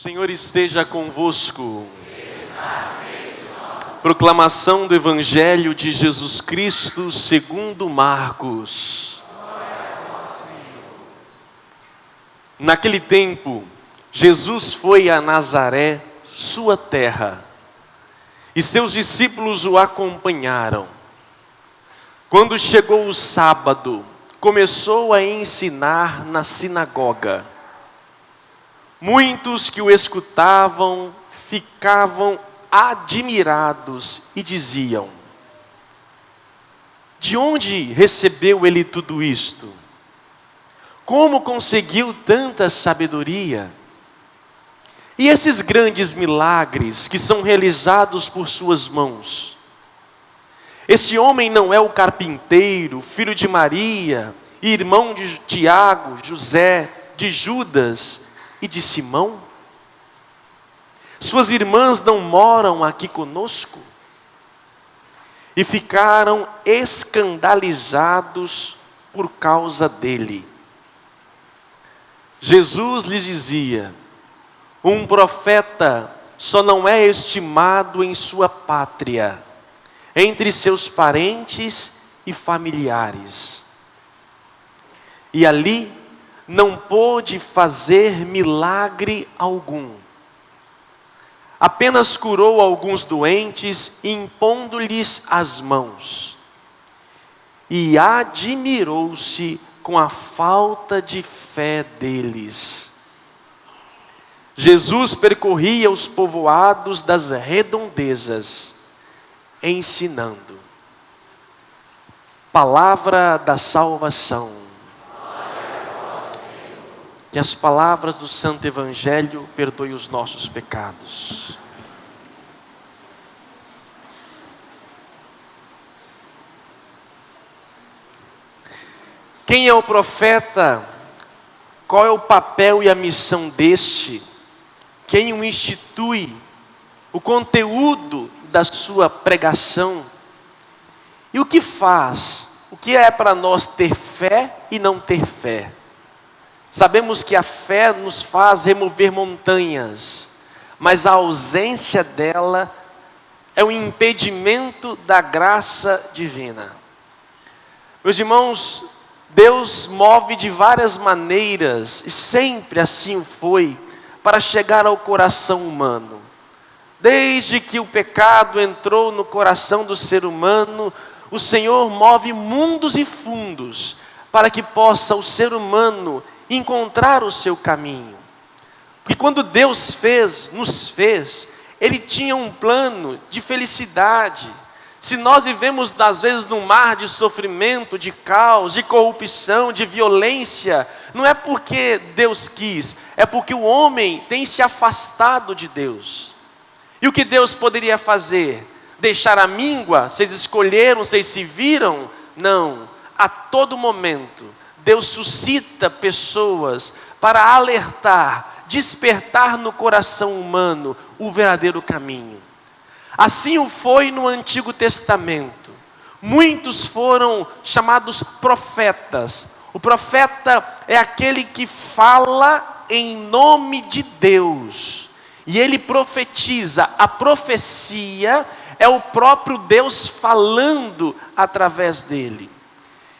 Senhor esteja convosco. Proclamação do Evangelho de Jesus Cristo segundo Marcos. Naquele tempo, Jesus foi a Nazaré, sua terra, e seus discípulos o acompanharam. Quando chegou o sábado, começou a ensinar na sinagoga. Muitos que o escutavam ficavam admirados e diziam: de onde recebeu ele tudo isto? Como conseguiu tanta sabedoria? E esses grandes milagres que são realizados por suas mãos? Esse homem não é o carpinteiro, filho de Maria, irmão de Tiago, José, de Judas e de Simão? Suas irmãs não moram aqui conosco? E ficaram escandalizados por causa dele. Jesus lhes dizia: um profeta só não é estimado em sua pátria, entre seus parentes e familiares. E ali não pôde fazer milagre algum. Apenas curou alguns doentes, impondo-lhes as mãos. E admirou-se com a falta de fé deles. Jesus percorria os povoados das redondezas, ensinando. Palavra da salvação. Que as palavras do Santo Evangelho perdoem os nossos pecados. Quem é o profeta? Qual é o papel e a missão deste? Quem o institui? O conteúdo da sua pregação? E o que faz? O que é para nós ter fé e não ter fé? Sabemos que a fé nos faz remover montanhas, mas a ausência dela é um impedimento da graça divina. Meus irmãos, Deus move de várias maneiras, e sempre assim o foi, para chegar ao coração humano. Desde que o pecado entrou no coração do ser humano, o Senhor move mundos e fundos, para que possa o ser humano encontrar o seu caminho. Porque quando Deus nos fez, Ele tinha um plano de felicidade. Se nós vivemos às vezes num mar de sofrimento, de caos, de corrupção, de violência, não é porque Deus quis, é porque o homem tem se afastado de Deus. E o que Deus poderia fazer? Deixar a míngua? Vocês escolheram, vocês se viram? Não, a todo momento Deus suscita pessoas para alertar, despertar no coração humano o verdadeiro caminho. Assim o foi no Antigo Testamento. Muitos foram chamados profetas. O profeta é aquele que fala em nome de Deus. E ele profetiza. A profecia é o próprio Deus falando através dele.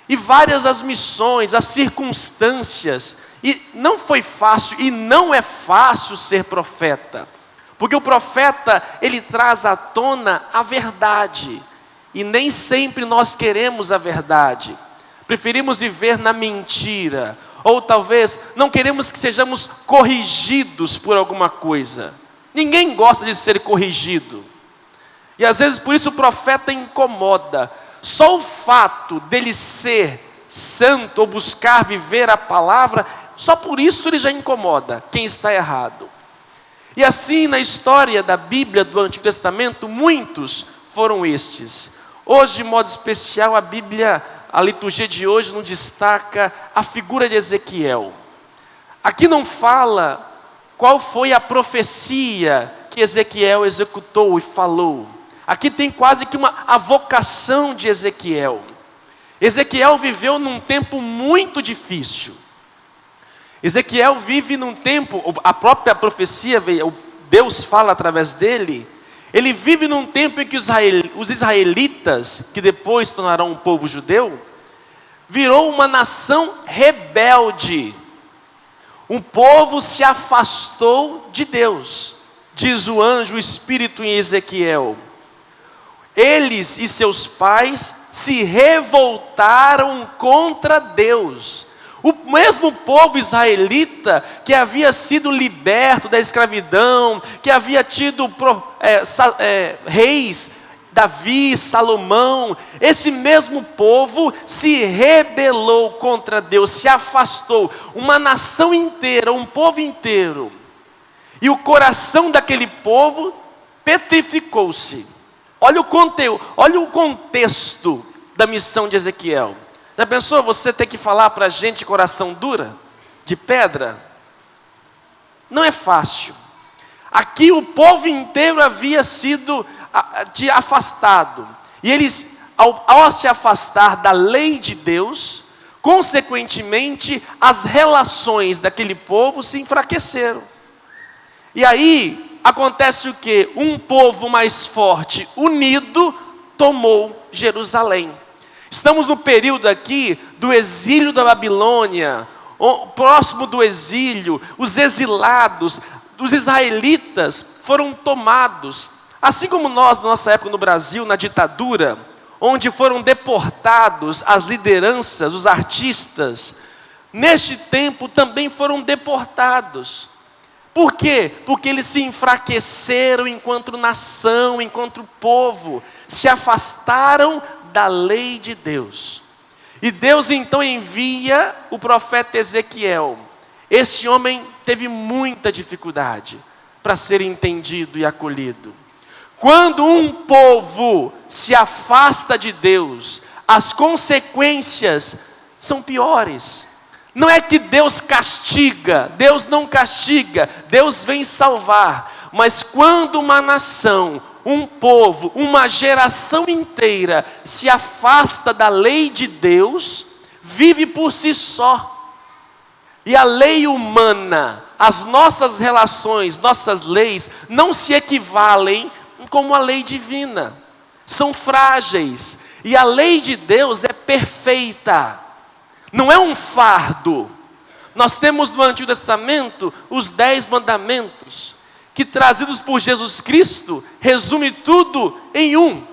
E várias as missões, as circunstâncias, e não foi fácil, e não é fácil ser profeta, porque o profeta, ele traz à tona a verdade, e nem sempre nós queremos a verdade, preferimos viver na mentira, ou talvez não queremos que sejamos corrigidos por alguma coisa. Ninguém gosta de ser corrigido, e às vezes por isso o profeta incomoda. Só o fato dele ser santo ou buscar viver a palavra, só por isso ele já incomoda quem está errado. E assim na história da Bíblia do Antigo Testamento, muitos foram estes. Hoje, de modo especial, a liturgia de hoje nos destaca a figura de Ezequiel. Aqui não fala qual foi a profecia que Ezequiel executou e falou. Aqui tem quase que a vocação de Ezequiel. Ezequiel viveu num tempo muito difícil. Ezequiel vive num tempo, a própria profecia, Deus fala através dele, ele vive num tempo em que os israelitas, que depois se tornarão um povo judeu, virou uma nação rebelde. Um povo se afastou de Deus, diz o anjo, o Espírito em Ezequiel. Eles e seus pais se revoltaram contra Deus. O mesmo povo israelita que havia sido liberto da escravidão, que havia tido reis, Davi, Salomão, esse mesmo povo se rebelou contra Deus, se afastou, uma nação inteira, um povo inteiro. E o coração daquele povo petrificou-se. Olha o conteúdo, olha o contexto da missão de Ezequiel. Já pensou você ter que falar para a gente coração dura, de pedra? Não é fácil. Aqui o povo inteiro havia sido afastado. E eles, ao se afastar da lei de Deus, consequentemente, as relações daquele povo se enfraqueceram. E aí, acontece o quê? Um povo mais forte, unido, tomou Jerusalém. Estamos no período aqui do exílio da Babilônia, próximo do exílio, os exilados, os israelitas foram tomados, assim como nós, na nossa época no Brasil, na ditadura, onde foram deportados as lideranças, os artistas, neste tempo também foram deportados. Por quê? Porque eles se enfraqueceram enquanto nação, enquanto povo, se afastaram da lei de Deus. E Deus então envia o profeta Ezequiel. Esse homem teve muita dificuldade para ser entendido e acolhido. Quando um povo se afasta de Deus, as consequências são piores. Não é que Deus castiga, Deus não castiga, Deus vem salvar. Mas quando uma nação, um povo, uma geração inteira se afasta da lei de Deus, vive por si só. E a lei humana, as nossas relações, nossas leis, não se equivalem como a lei divina. São frágeis. E a lei de Deus é perfeita. Não é um fardo. Nós temos no Antigo Testamento os 10 mandamentos, que trazidos por Jesus Cristo, resume tudo em um,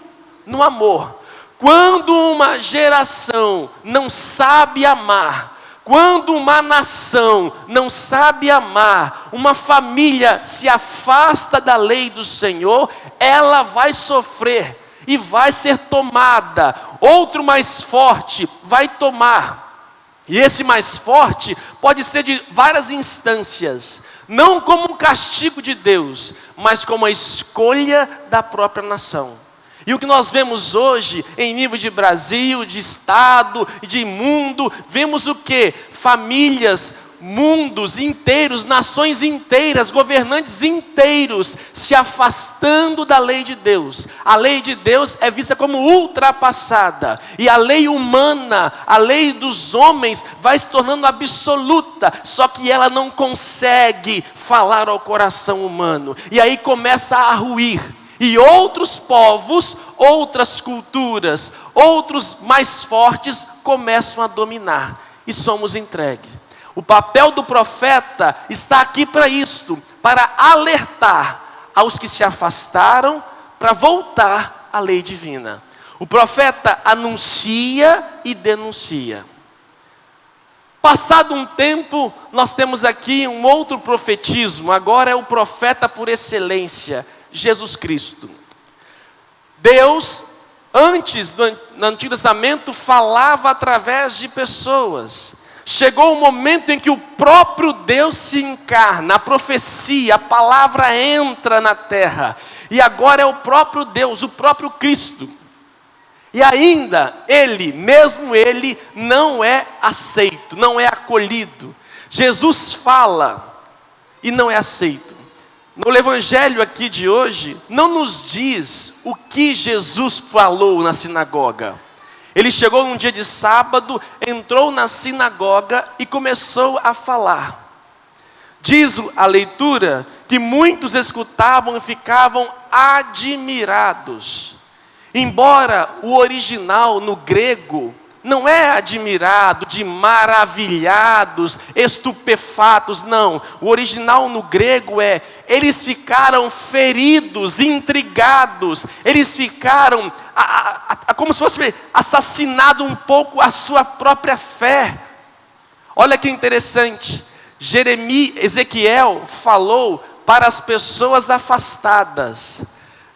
no amor. Quando uma geração não sabe amar, quando uma nação não sabe amar, uma família se afasta da lei do Senhor, ela vai sofrer e vai ser tomada. Outro mais forte vai tomar. E esse mais forte pode ser de várias instâncias, não como um castigo de Deus, mas como a escolha da própria nação. E o que nós vemos hoje, em nível de Brasil, de Estado, de mundo, vemos o quê? Famílias, mundos inteiros, nações inteiras, governantes inteiros, se afastando da lei de Deus. A lei de Deus é vista como ultrapassada, e a lei humana, a lei dos homens, vai se tornando absoluta, só que ela não consegue falar ao coração humano, e aí começa a ruir. E outros povos, outras culturas, outros mais fortes começam a dominar, e somos entregues. O papel do profeta está aqui para isso, para alertar aos que se afastaram, para voltar à lei divina. O profeta anuncia e denuncia. Passado um tempo, nós temos aqui um outro profetismo, agora é o profeta por excelência, Jesus Cristo. Deus, antes no Antigo Testamento, falava através de pessoas. Chegou o momento em que o próprio Deus se encarna, a profecia, a palavra entra na terra. E agora é o próprio Deus, o próprio Cristo. E ainda, mesmo ele, não é aceito, não é acolhido. Jesus fala e não é aceito. No evangelho aqui de hoje, não nos diz o que Jesus falou na sinagoga. Ele chegou num dia de sábado, entrou na sinagoga e começou a falar. Diz a leitura que muitos escutavam e ficavam admirados. Embora o original no grego não é admirado, de maravilhados, estupefatos, não. O original no grego é, eles ficaram feridos, intrigados, eles ficaram, como se fosse assassinado um pouco a sua própria fé. Olha que interessante, Ezequiel falou para as pessoas afastadas.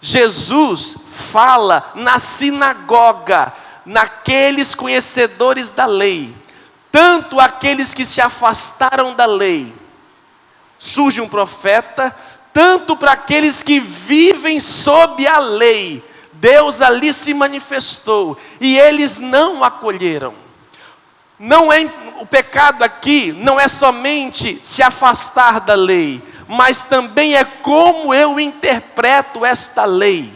Jesus fala na sinagoga, naqueles conhecedores da lei, tanto aqueles que se afastaram da lei. Surge um profeta, tanto para aqueles que vivem sob a lei. Deus ali se manifestou e eles não acolheram. Não é o pecado aqui, não é somente se afastar da lei, mas também é como eu interpreto esta lei,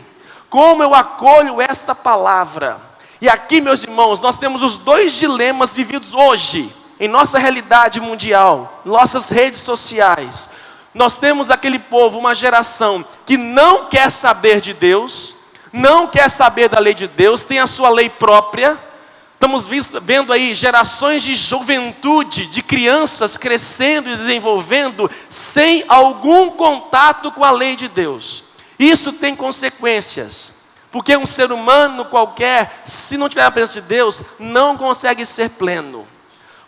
como eu acolho esta palavra. E aqui, meus irmãos, nós temos os dois dilemas vividos hoje, em nossa realidade mundial, nossas redes sociais. Nós temos aquele povo, uma geração que não quer saber de Deus, não quer saber da lei de Deus, tem a sua lei própria. Estamos vendo aí gerações de juventude, de crianças crescendo e desenvolvendo sem algum contato com a lei de Deus. Isso tem consequências. Porque um ser humano qualquer, se não tiver a presença de Deus, não consegue ser pleno.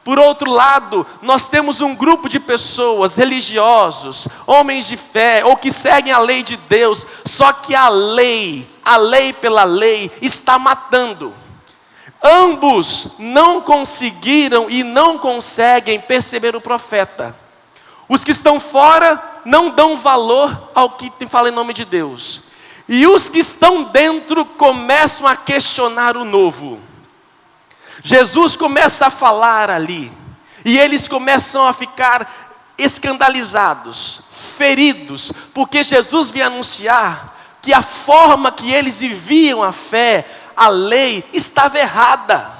Por outro lado, nós temos um grupo de pessoas, religiosos, homens de fé, ou que seguem a lei de Deus, só que a lei pela lei, está matando. Ambos não conseguiram e não conseguem perceber o profeta. Os que estão fora não dão valor ao que fala em nome de Deus. E os que estão dentro começam a questionar o novo. Jesus começa a falar ali, e eles começam a ficar escandalizados, feridos, porque Jesus veio anunciar que a forma que eles viviam a fé, a lei, estava errada.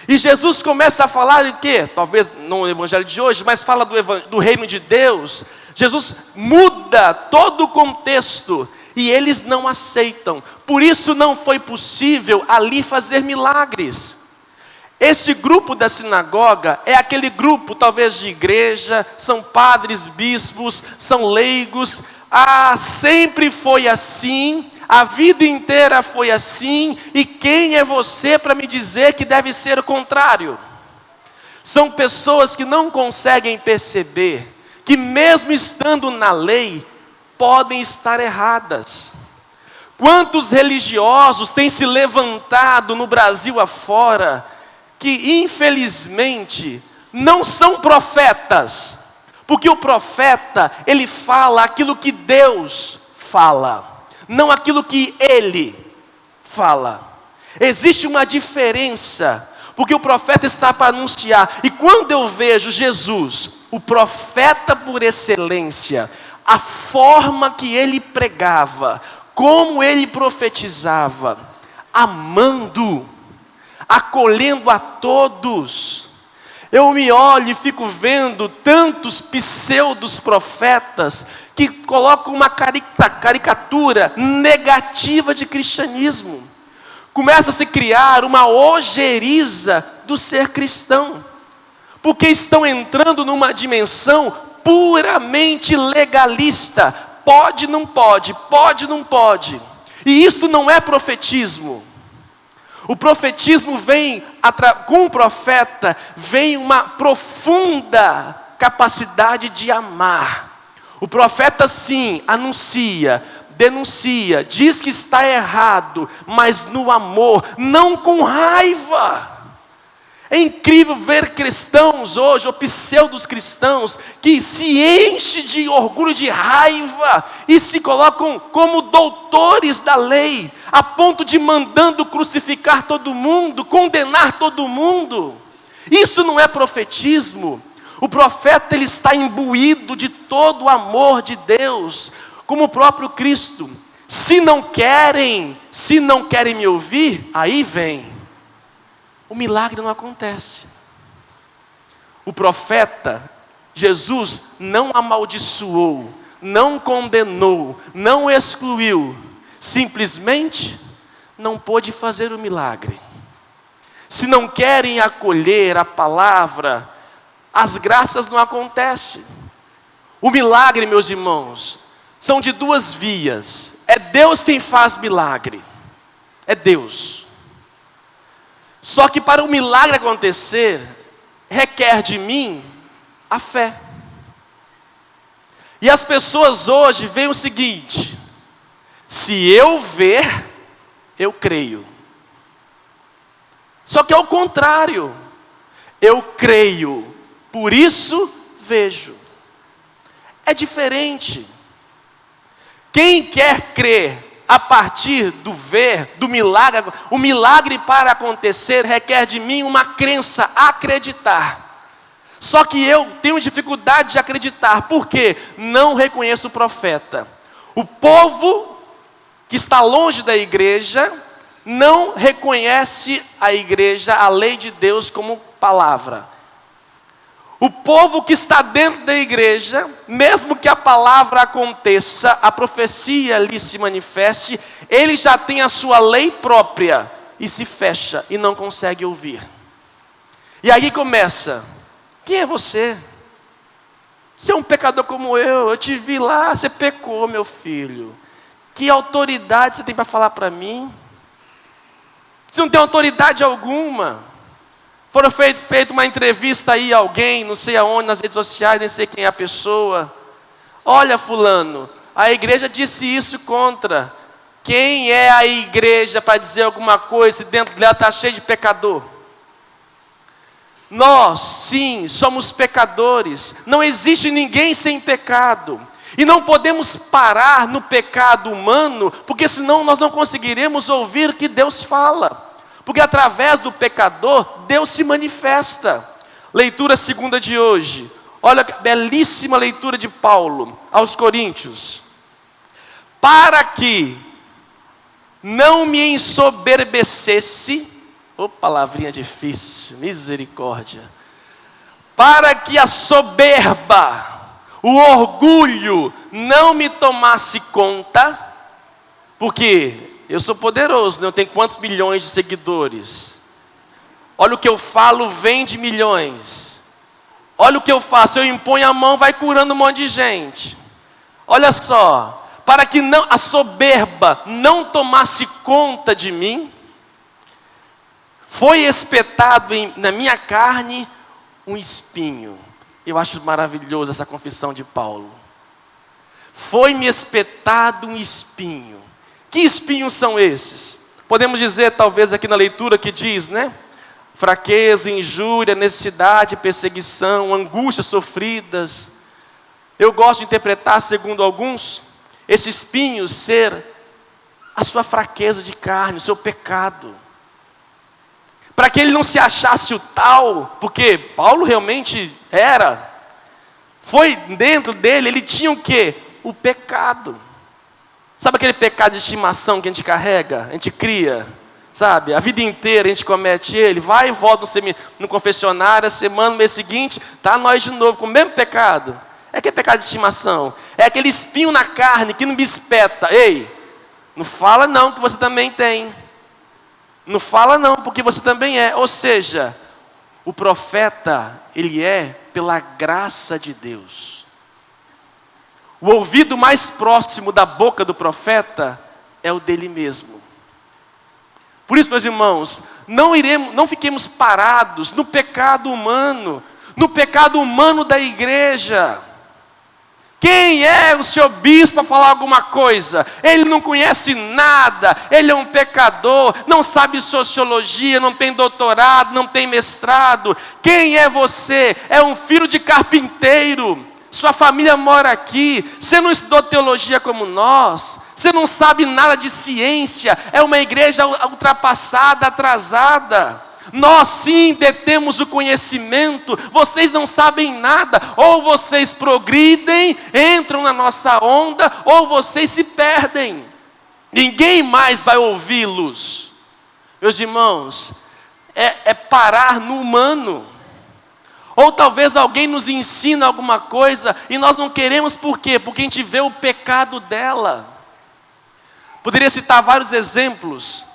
E Jesus começa a falar de quê? Talvez não no evangelho de hoje, mas fala do reino de Deus. Jesus muda todo o contexto. E eles não aceitam. Por isso não foi possível ali fazer milagres. Este grupo da sinagoga é aquele grupo talvez de igreja, são padres, bispos, são leigos. Sempre foi assim, a vida inteira foi assim. E quem é você para me dizer que deve ser o contrário? São pessoas que não conseguem perceber que mesmo estando na lei, podem estar erradas. Quantos religiosos têm se levantado no Brasil afora, que infelizmente não são profetas, porque o profeta, ele fala aquilo que Deus fala, não aquilo que ele fala. Existe uma diferença, porque o profeta está para anunciar, e quando eu vejo Jesus, o profeta por excelência, a forma que ele pregava, como ele profetizava, amando, acolhendo a todos. Eu me olho e fico vendo tantos pseudos profetas que colocam uma caricatura negativa de cristianismo. Começa a se criar uma ojeriza do ser cristão, porque estão entrando numa dimensão puramente legalista. Pode, não pode, pode, não pode. E isso não é profetismo. O profetismo vem, com o profeta, vem uma profunda capacidade de amar. O profeta sim, anuncia, denuncia, diz que está errado, mas no amor, não com raiva. É incrível ver cristãos hoje, ou pseudos cristãos, que se enchem de orgulho, de raiva, e se colocam como doutores da lei, a ponto de mandando crucificar todo mundo, condenar todo mundo. Isso não é profetismo. O profeta, ele está imbuído de todo o amor de Deus, como o próprio Cristo. Se não querem me ouvir, aí vem. o milagre não acontece. O profeta, Jesus, não amaldiçoou, não condenou, não excluiu, simplesmente não pôde fazer o milagre. Se não querem acolher a palavra, as graças não acontecem. O milagre, meus irmãos, são de duas vias. É Deus quem faz milagre. É Deus. Só que para o milagre acontecer, requer de mim a fé. E as pessoas hoje veem o seguinte: se eu ver, eu creio. Só que é o contrário. Eu creio, por isso vejo. É diferente. Quem quer crer a partir do ver, do milagre, o milagre para acontecer requer de mim uma crença, acreditar. Só que eu tenho dificuldade de acreditar, porque não reconheço o profeta. O povo que está longe da igreja não reconhece a igreja, a lei de Deus como palavra. O povo que está dentro da igreja, mesmo que a palavra aconteça, a profecia lhe se manifeste, ele já tem a sua lei própria e se fecha e não consegue ouvir. E aí começa: quem é você? Você é um pecador como eu te vi lá, você pecou, meu filho. Que autoridade você tem para falar para mim? Você não tem autoridade alguma. Foram feita uma entrevista aí a alguém, não sei aonde, nas redes sociais, nem sei quem é a pessoa. Olha, fulano, a igreja disse isso contra. Quem é a igreja para dizer alguma coisa se dentro dela está cheio de pecador? Nós, sim, somos pecadores. Não existe ninguém sem pecado. E não podemos parar no pecado humano, porque senão nós não conseguiremos ouvir o que Deus fala. Porque através do pecador, Deus se manifesta. Leitura segunda de hoje. Olha que belíssima leitura de Paulo aos Coríntios. Para que não me ensoberbecesse, palavrinha difícil, misericórdia. Para que a soberba, o orgulho não me tomasse conta, porque eu sou poderoso, eu tenho quantos milhões de seguidores. Olha o que eu falo, vende milhões. Olha o que eu faço, eu imponho a mão, vai curando um monte de gente. Olha só, para que não, a soberba não tomasse conta de mim, foi espetado na minha carne um espinho. Eu acho maravilhoso essa confissão de Paulo. Foi-me espetado um espinho. Que espinhos são esses? Podemos dizer, talvez aqui na leitura que diz, né? Fraqueza, injúria, necessidade, perseguição, angústias sofridas. Eu gosto de interpretar, segundo alguns, esse espinho ser a sua fraqueza de carne, o seu pecado. Para que ele não se achasse o tal, porque Paulo realmente era. Foi dentro dele, ele tinha o quê? O pecado. Sabe aquele pecado de estimação que a gente carrega, a gente cria, sabe? A vida inteira a gente comete ele, vai e volta no confessionário, a semana, no mês seguinte, tá nós de novo com o mesmo pecado. É aquele pecado de estimação, é aquele espinho na carne que não me espeta. Ei, não fala não que você também tem. Não fala não, porque você também é. Ou seja, o profeta, ele é pela graça de Deus. O ouvido mais próximo da boca do profeta é o dele mesmo. Por isso, meus irmãos, não fiquemos parados no pecado humano da igreja. Quem é o seu bispo para falar alguma coisa? Ele não conhece nada, ele é um pecador, não sabe sociologia, não tem doutorado, não tem mestrado. Quem é você? É um filho de carpinteiro. Sua família mora aqui, você não estudou teologia como nós, você não sabe nada de ciência, é uma igreja ultrapassada, atrasada. Nós sim detemos o conhecimento, vocês não sabem nada, ou vocês progridem, entram na nossa onda, ou vocês se perdem. Ninguém mais vai ouvi-los. Meus irmãos, é parar no humano. Ou talvez alguém nos ensina alguma coisa e nós não queremos, por quê? Porque a gente vê o pecado dela. Poderia citar vários exemplos.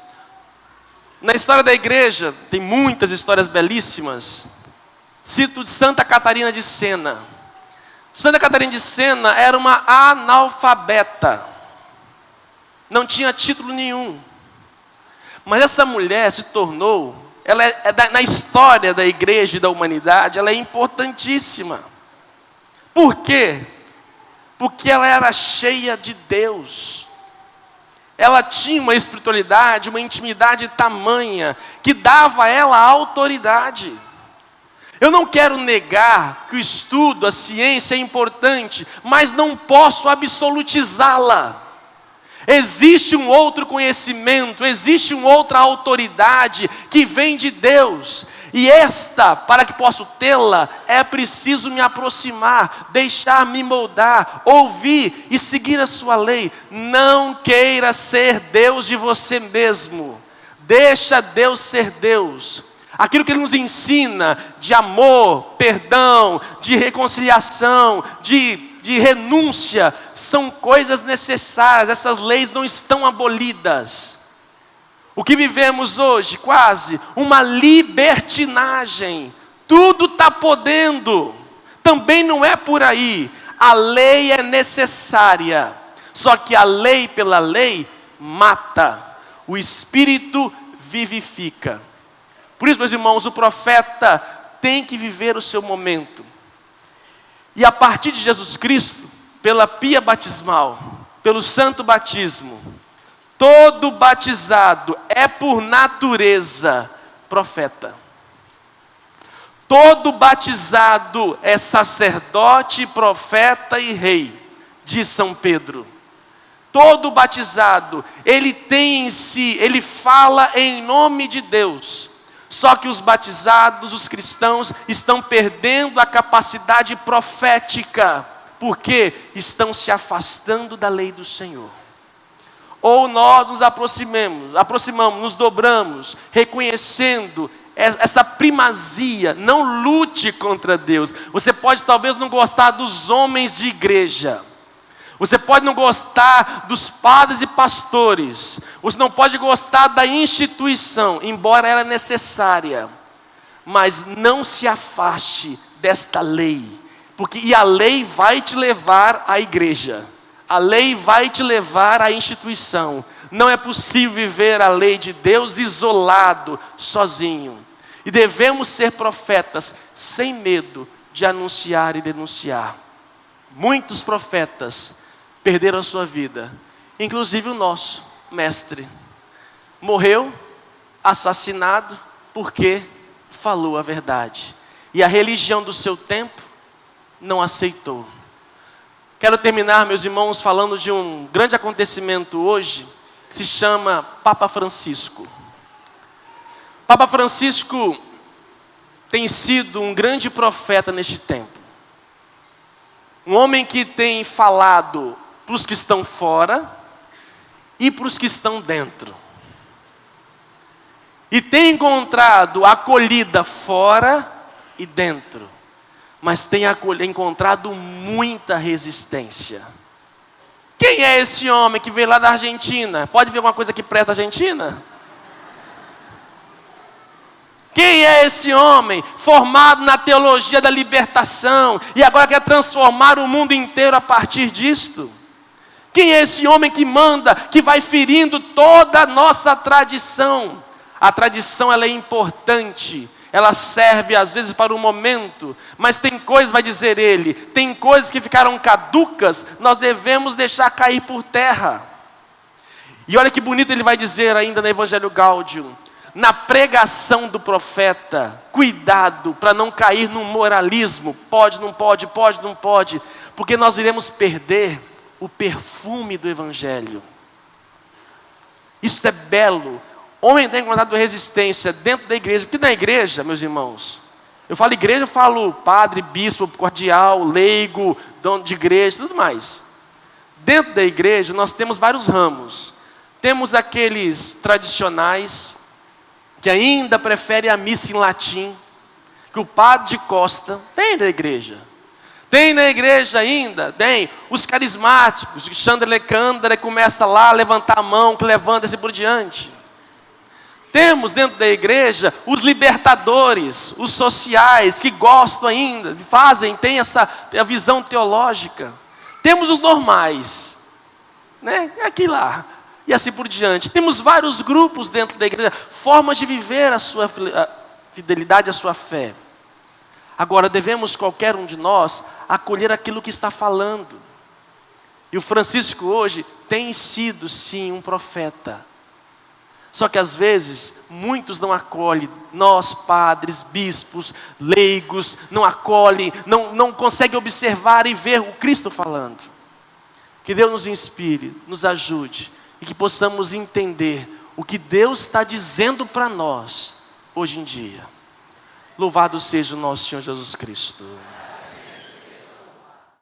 Na história da igreja, tem muitas histórias belíssimas. Cito de Santa Catarina de Sena. Santa Catarina de Sena era uma analfabeta. Não tinha título nenhum. Mas essa mulher se tornou, na história da igreja e da humanidade, ela é importantíssima. Por quê? Porque ela era cheia de Deus. Ela tinha uma espiritualidade, uma intimidade tamanha, que dava a ela autoridade. Eu não quero negar que o estudo, a ciência é importante, mas não posso absolutizá-la. Existe um outro conhecimento, existe uma outra autoridade que vem de Deus. E esta, para que possa tê-la, é preciso me aproximar, deixar-me moldar, ouvir e seguir a sua lei. Não queira ser Deus de você mesmo. Deixa Deus ser Deus. Aquilo que Ele nos ensina de amor, perdão, de reconciliação, de renúncia, são coisas necessárias. Essas leis não estão abolidas. O que vivemos hoje, quase uma libertinagem. Tudo está podendo. Também não é por aí. A lei é necessária. Só que a lei pela lei mata. O Espírito vivifica. Por isso, meus irmãos, o profeta tem que viver o seu momento. E a partir de Jesus Cristo, pela pia batismal, pelo santo batismo, todo batizado é por natureza profeta. Todo batizado é sacerdote, profeta e rei, diz São Pedro. Todo batizado, ele tem em si, ele fala em nome de Deus. Só que os batizados, os cristãos, estão perdendo a capacidade profética, porque estão se afastando da lei do Senhor. Ou nós nos aproximamos, nos dobramos, reconhecendo essa primazia. Não lute contra Deus. Você pode talvez não gostar dos homens de igreja. Você pode não gostar dos padres e pastores. Você não pode gostar da instituição, embora ela é necessária. Mas não se afaste desta lei. E a lei vai te levar à igreja. A lei vai te levar à instituição. Não é possível viver a lei de Deus isolado, sozinho. E devemos ser profetas sem medo de anunciar e denunciar. Muitos profetas perderam a sua vida, inclusive o nosso mestre. Morreu assassinado porque falou a verdade. E a religião do seu tempo não aceitou. Quero terminar, meus irmãos, falando de um grande acontecimento hoje, que se chama Papa Francisco. Papa Francisco tem sido um grande profeta neste tempo. Um homem que tem falado para os que estão fora e para os que estão dentro. E tem encontrado acolhida fora e dentro. Mas tem encontrado muita resistência. Quem é esse homem que veio lá da Argentina? Pode ver alguma coisa que presta da Argentina? Quem é esse homem formado na teologia da libertação e agora quer transformar o mundo inteiro a partir disto? Quem é esse homem que manda, que vai ferindo toda a nossa tradição? A tradição, ela é importante, ela serve às vezes para o momento, mas tem coisas, vai dizer ele, tem coisas que ficaram caducas, nós devemos deixar cair por terra. E olha que bonito ele vai dizer ainda no Evangelho Gáudio, na pregação do profeta, cuidado para não cair no moralismo, pode, não pode, pode, não pode, porque nós iremos perder o perfume do Evangelho. Isso é belo. Homem tem encontrado resistência dentro da igreja, porque na igreja, meus irmãos, eu falo igreja, eu falo padre, bispo, cordial, leigo, dono de igreja, tudo mais. Dentro da igreja nós temos vários ramos. Temos aqueles tradicionais, que ainda prefere a missa em latim, que o padre de costa tem na igreja. Tem na igreja ainda, tem os carismáticos, o Chandra Kandra começa lá a levantar a mão, que levanta assim por diante. Temos dentro da igreja os libertadores, os sociais, que gostam ainda, fazem, têm a visão teológica. Temos os normais, né? Aqui lá, e assim por diante. Temos vários grupos dentro da igreja, formas de viver a sua fidelidade, a sua fé. Agora, devemos, qualquer um de nós, acolher aquilo que está falando. E o Francisco hoje tem sido, sim, um profeta. Só que às vezes, muitos não acolhem, nós padres, bispos, leigos, não acolhem, não conseguem observar e ver o Cristo falando. Que Deus nos inspire, nos ajude, e que possamos entender o que Deus está dizendo para nós, hoje em dia. Louvado seja o nosso Senhor Jesus Cristo.